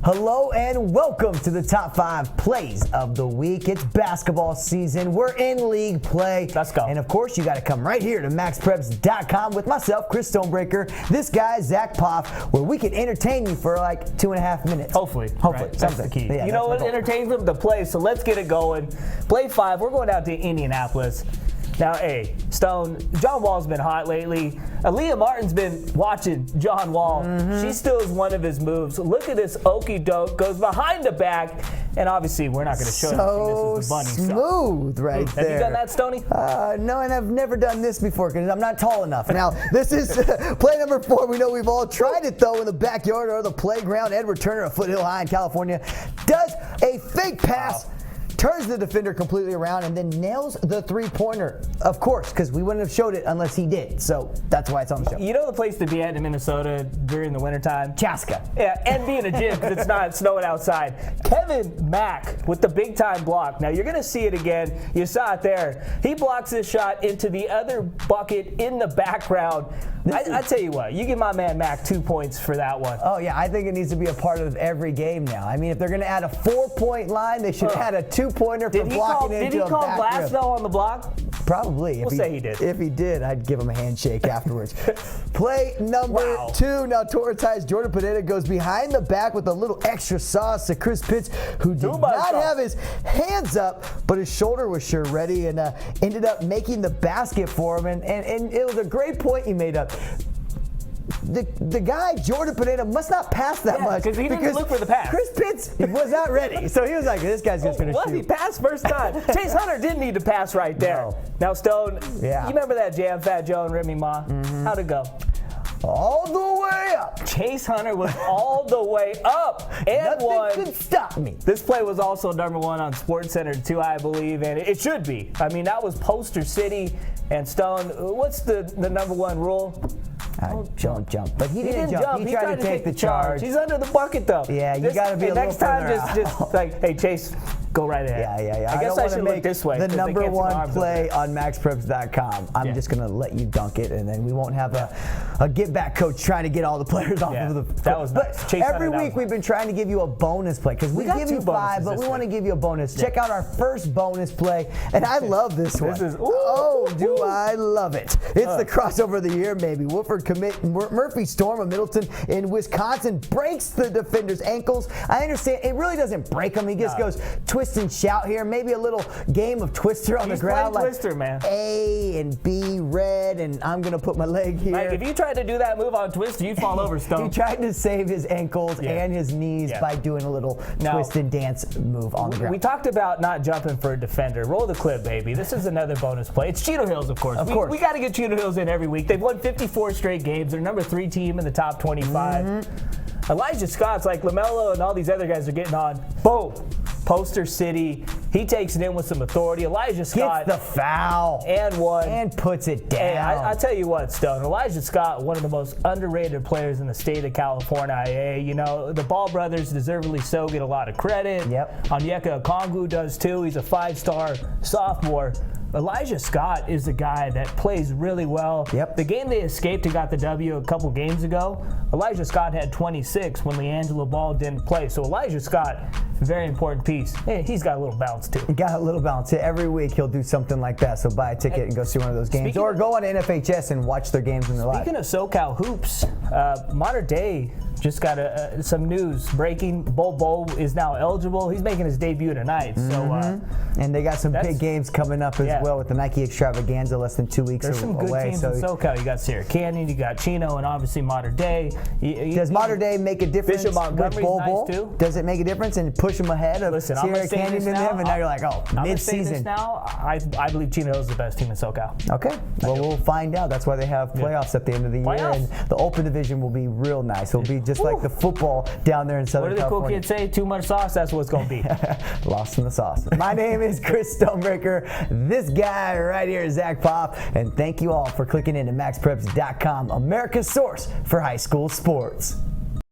Hello and welcome to the top 5 plays of the week. It's basketball season. We're in league play. Let's go. And of course, you got to come right here to MaxPreps.com with myself, Chris Stonebreaker, this guy, Zach Poff, where we can entertain you for like 2.5 minutes. Hopefully. Right? That's the key. Yeah, you know what entertains them? The play. So let's get it going. Play 5. We're going out to Indianapolis. Now, hey, Stone, John Wall's been hot lately. Aaliyah Martin's been watching John Wall. She steals one of his moves. Look at this okey doke, goes behind the back, and obviously we're not going to show you this is the bunny. Smooth right there. Have you done that, Stoney? No, and I've never done this before because I'm not tall enough. Now, this is play number 4. We know we've all tried it, though, in the backyard or the playground. Edward Turner of Foothill High in California does a fake pass. Wow. Turns the defender completely around and then nails the three-pointer. Of course, because we wouldn't have showed it unless he did. So that's why it's on the show. You know the place to be at in Minnesota during the wintertime? Chaska. Yeah, and be in a gym because it's not snowing outside. Kevin Mack with the big-time block. Now, you're going to see it again. You saw it there. He blocks his shot into the other bucket in the background. I tell you what, you give my man Mack 2 points for that one. Oh, yeah, I think it needs to be a part of every game now. I mean, if they're going to add a 4-point line, they should add a 2-pointer for blocking into a back rim. Did he call Glasgow on the block? Probably. We'll say he did. If he did, I'd give him a handshake afterwards. Play number 2. Now, Torres Jordan Pineda goes behind the back with a little extra sauce to Chris Pitts, who did not have his hands up, but his shoulder was sure ready and ended up making the basket for him. And it was a great point you made up. The guy, Jordan Pineda, must not pass that much. Because he didn't look for the pass. Chris Pitts was not ready. So he was like, this guy's just going to shoot. He passed first time. Chase Hunter didn't need to pass right there. No. Now, Stone, you remember that jam, Fat Joe and Remy Ma? How'd it go? All the way up. Chase Hunter was all the way up and won. Nothing could stop me. This play was also number 1 on SportsCenter 2, I believe, and it should be. I mean, that was Poster City. And Stone, what's the number 1 rule? Don't jump. But he didn't jump. He tried to take the charge. He's under the bucket, though. Yeah, you got to be a little next time, just like, hey, Chase, go right ahead. Yeah. I guess I should look this way. The number 1 play on MaxPreps.com. I'm just going to let you dunk it, and then we won't have a get-back coach trying to get all the players off of the court. That was nice. But every week we've been trying to give you a bonus play because we give you 5, but we want to give you a bonus. Check out our first bonus play, and I love this one. Do I love it. It's the crossover of the year, maybe. Woodford commit Murphy Storm of Middleton in Wisconsin breaks the defender's ankles. I understand it really doesn't break him. He just goes twist and shout here. Maybe a little game of Twister on the ground. Like Twister, man. A and B red, and I'm going to put my leg here. Like if you tried to do that move on Twister, you'd fall over, Stone. He tried to save his ankles and his knees by doing a little twist and dance move on the ground. We talked about not jumping for a defender. Roll the clip, baby. This is another bonus play. It's Cheeto Hills, of course. We got to get Cheeto Hills in every week. They've won 54 straight games. They're number 3 team in the top 25. Elijah Scott's like LaMelo and all these other guys are getting on. Boom. Poster City. He takes it in with some authority. Elijah Scott gets the foul and one and puts it down. Hey, I tell you what, Stone. Elijah Scott, one of the most underrated players in the state of California. You know, the Ball brothers, deservedly so, get a lot of credit. Onyeka Okongwu does too. He's a 5-star sophomore. Elijah Scott is the guy that plays really well. The game they escaped and got the W a couple games ago, Elijah Scott had 26 when LiAngelo Ball didn't play. So Elijah Scott, very important piece. Hey, he's got a little bounce too. He got a little bounce. Every week he'll do something like that. So buy a ticket and go see one of those games. Or go on to NFHS and watch their games in their live. Speaking of SoCal hoops, Modern Day just got some news breaking. Bo is now eligible. He's making his debut tonight. So, and they got some big games coming up as well with the Nike Extravaganza less than 2 weeks away. There's some good teams in SoCal. You got Sierra Canyon, you got Chino, and obviously Modern Day. Does Modern Day make a difference Bishop Montgomery's with Bowl? Nice too. Does it make a difference and push them ahead of Sierra Canyon and them? And now you're like, mid-season. Now, I believe Chino is the best team in SoCal. Okay. Well, we'll find out. That's why they have playoffs at the end of the year. And the Open Division will be real nice. It'll be just like the football down there in Southern California. What do the cool kids say? Too much sauce, that's what it's going to be. Lost in the sauce. My name is Chris Stonebreaker. This guy right here is Zach Poff. And thank you all for clicking into MaxPreps.com, America's source for high school sports.